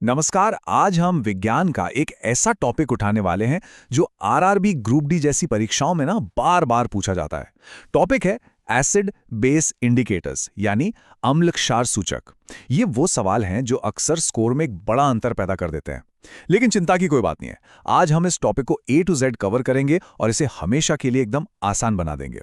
नमस्कार। आज हम विज्ञान का एक ऐसा टॉपिक उठाने वाले हैं जो आरआरबी ग्रुप डी जैसी परीक्षाओं में ना बार बार पूछा जाता है। टॉपिक है एसिड बेस इंडिकेटर्स यानी अम्ल क्षार सूचक। ये वो सवाल हैं जो अक्सर स्कोर में एक बड़ा अंतर पैदा कर देते हैं। लेकिन चिंता की कोई बात नहीं है। आज हम इस टॉपिक को A to Z कवर करेंगे और इसे हमेशा के लिए एकदम आसान बना देंगे।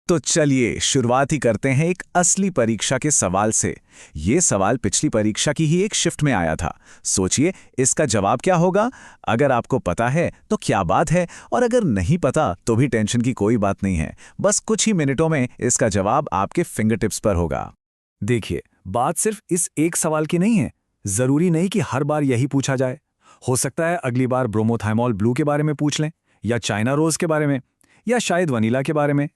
तो चलिए शुरुआत ही करते हैं एक असली परीक्षा के सवाल से। ये सवाल पिछली परीक्षा की ही एक शिफ्ट में आया था। सोचिए इसका जवाब क्या होगा। अगर आपको पता है तो क्या बात है, और अगर नहीं पता तो भी टेंशन की कोई बात नहीं है। बस कुछ ही मिनटों में इसका जवाब आपके फिंगर टिप्स पर होगा। देखिए, बात सिर्फ इस एक सवाल की नहीं है। जरूरी नहीं कि हर बार यही पूछा जाए। हो सकता है अगली बार ब्रोमोथाइमॉल ब्लू के बारे में पूछ लें, या चाइना रोज के बारे में, या शायद वनीला के बारे में।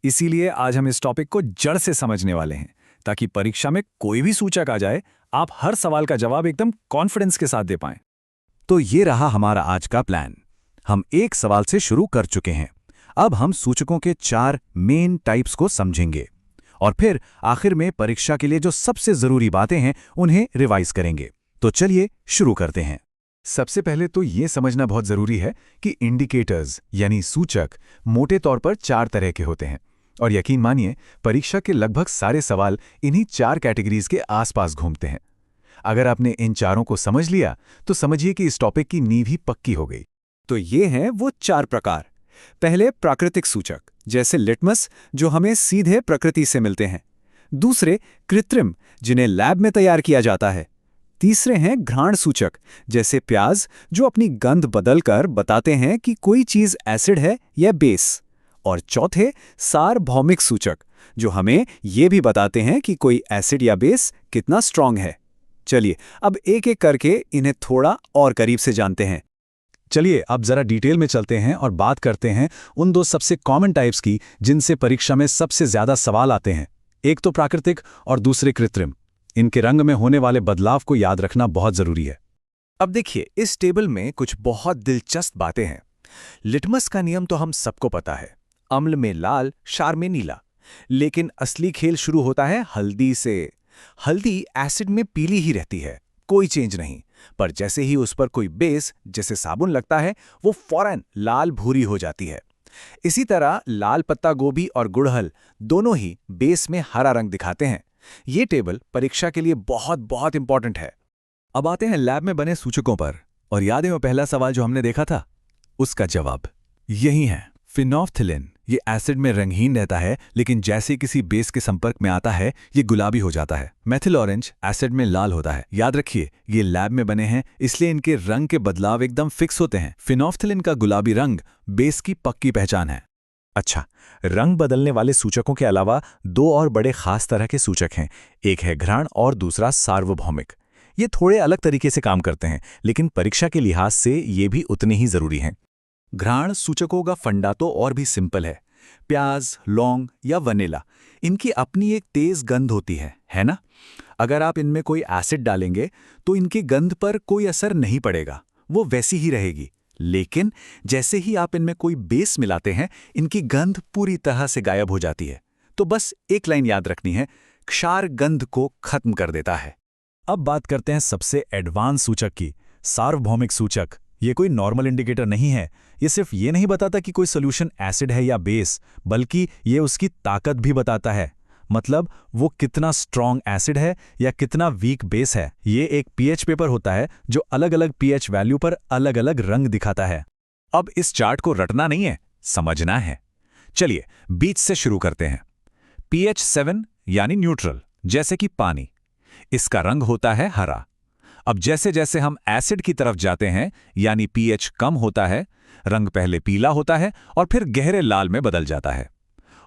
इसीलिए आज हम इस टॉपिक को जड़ से समझने वाले हैं, ताकि परीक्षा में कोई भी सूचक आ जाए, आप हर सवाल का जवाब एकदम कॉन्फिडेंस के साथ दे पाएं। तो ये रहा हमारा आज का प्लान। हम एक सवाल से शुरू कर चुके हैं। अब हम सूचकों के 4 मेन टाइप्स को समझेंगे और फिर आखिर में परीक्षा के लिए जो सबसे जरूरी बातें हैं उन्हें रिवाइज करेंगे। तो चलिए शुरू करते हैं। सबसे पहले तो ये समझना बहुत जरूरी है कि इंडिकेटर्स यानी सूचक मोटे तौर पर 4 तरह के होते हैं, और यकीन मानिए परीक्षा के लगभग सारे सवाल इन्हीं 4 कैटेगरीज के आसपास घूमते हैं। अगर आपने इन चारों को समझ लिया तो समझिए कि इस टॉपिक की नींव ही पक्की हो गई। तो ये हैं वो 4 प्रकार। पहले प्राकृतिक सूचक, जैसे लिटमस, जो हमें सीधे प्रकृति से मिलते हैं। दूसरे कृत्रिम, जिन्हें लैब में तैयार किया जाता है। तीसरे हैं घ्राण सूचक, जैसे प्याज, जो अपनी गंध बदलकर बताते हैं कि कोई चीज एसिड है या बेस। और चौथे सार्वभौमिक सूचक, जो हमें ये भी बताते हैं कि कोई एसिड या बेस कितना स्ट्रांग है। चलिए अब एक एक करके इन्हें थोड़ा और करीब से जानते हैं। चलिए अब जरा डिटेल में चलते हैं और बात करते हैं उन 2 सबसे कॉमन टाइप्स की जिनसे परीक्षा में सबसे ज्यादा सवाल आते हैं। एक तो प्राकृतिक और दूसरे कृत्रिम। इनके रंग में होने वाले बदलाव को याद रखना बहुत जरूरी है। अब देखिए, इस टेबल में कुछ बहुत दिलचस्प बातें हैं। लिटमस का नियम तो हम सबको पता है, अम्ल में लाल, क्षार में नीला। लेकिन असली खेल शुरू होता है हल्दी से। हल्दी एसिड में पीली ही रहती है, कोई चेंज नहीं। पर जैसे ही उस पर कोई बेस जैसे साबुन लगता है, वो फौरन लाल भूरी हो जाती है। इसी तरह लाल पत्ता गोभी और गुड़हल दोनों ही बेस में हरा रंग दिखाते हैं। ये टेबल परीक्षा के लिए बहुत बहुत इंपॉर्टेंट है। अब आते हैं लैब में बने सूचकों पर। और याद है वो पहला सवाल जो हमने देखा था, उसका जवाब यही है, फिनोल्फ्थालीन। ये एसिड में रंगहीन रहता है, लेकिन जैसे किसी बेस के संपर्क में आता है ये गुलाबी हो जाता है। मेथिल ऑरेंज एसिड में लाल होता है। याद रखिए, ये लैब में बने हैं, इसलिए इनके रंग के बदलाव एकदम फिक्स होते हैं। फिनोल्फ्थालीन का गुलाबी रंग बेस की पक्की पहचान है। अच्छा, रंग बदलने वाले सूचकों के अलावा 2 और बड़े खास तरह के सूचक हैं। एक है घ्राण और दूसरा सार्वभौमिक। ये थोड़े अलग तरीके से काम करते हैं, लेकिन परीक्षा के लिहाज से ये भी उतने ही जरूरी हैं। घ्राण सूचकों का फंडा तो और भी सिंपल है। प्याज, लौंग या वनीला, इनकी अपनी एक तेज गंध होती है ना? अगर आप इनमें कोई एसिड डालेंगे तो इनकी गंध पर कोई असर नहीं पड़ेगा, वो वैसी ही रहेगी। लेकिन जैसे ही आप इनमें कोई बेस मिलाते हैं, इनकी गंध पूरी तरह से गायब हो जाती है। तो बस एक लाइन याद रखनी है, क्षार गंध को खत्म कर देता है। अब बात करते हैं सबसे एडवांस सूचक की, सार्वभौमिक सूचक। ये कोई नॉर्मल इंडिकेटर नहीं है। ये सिर्फ ये नहीं बताता कि कोई सोल्यूशन एसिड है या बेस, बल्कि ये उसकी ताकत भी बताता है। मतलब वो कितना स्ट्रॉन्ग एसिड है या कितना वीक बेस है। ये एक पीएच पेपर होता है जो अलग अलग पीएच वैल्यू पर अलग अलग रंग दिखाता है। अब इस चार्ट को रटना नहीं है, समझना है। चलिए बीच से शुरू करते हैं। पीएच 7 यानी न्यूट्रल, जैसे कि पानी। इसका रंग होता है हरा। अब जैसे जैसे हम एसिड की तरफ जाते हैं, यानी पीएच कम होता है, रंग पहले पीला होता है और फिर गहरे लाल में बदल जाता है।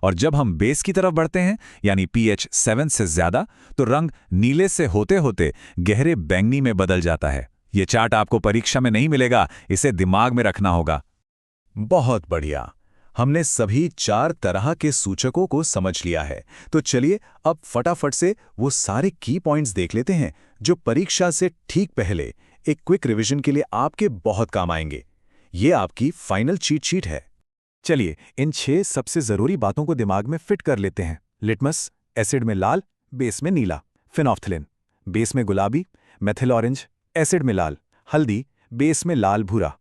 और जब हम बेस की तरफ बढ़ते हैं, यानी पीएच 7 से ज्यादा, तो रंग नीले से होते होते गहरे बैंगनी में बदल जाता है। यह चार्ट आपको परीक्षा में नहीं मिलेगा, इसे दिमाग में रखना होगा। बहुत बढ़िया, हमने सभी 4 तरह के सूचकों को समझ लिया है। तो चलिए अब फटाफट से वो सारे की पॉइंट्स देख लेते हैं जो परीक्षा से ठीक पहले एक क्विक रिवीजन के लिए आपके बहुत काम आएंगे। ये आपकी फाइनल चीट शीट है। चलिए इन 6 सबसे जरूरी बातों को दिमाग में फिट कर लेते हैं। लिटमस, एसिड में लाल, बेस में नीला। फिनोल्फ्थालीन, बेस में गुलाबी। मेथिल ऑरेंज, एसिड में लाल, हल्दी, बेस में लाल भूरा,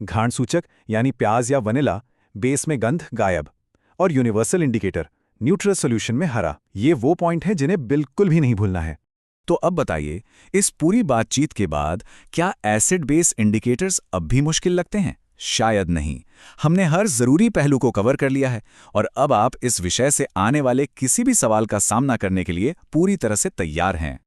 घाण सूचक यानी प्याज या वनीला, बेस में गंध गायब, और यूनिवर्सल इंडिकेटर, न्यूट्रल सॉल्यूशन में हरा। ये वो पॉइंट हैं जिन्हें बिल्कुल भी नहीं भूलना है। तो अब बताइए, इस पूरी बातचीत के बाद क्या एसिड बेस इंडिकेटर्स अब भी मुश्किल लगते हैं? शायद नहीं। हमने हर जरूरी पहलू को कवर कर लिया है और अब आप इस विषय से आने वाले किसी भी सवाल का सामना करने के लिए पूरी तरह से तैयार हैं।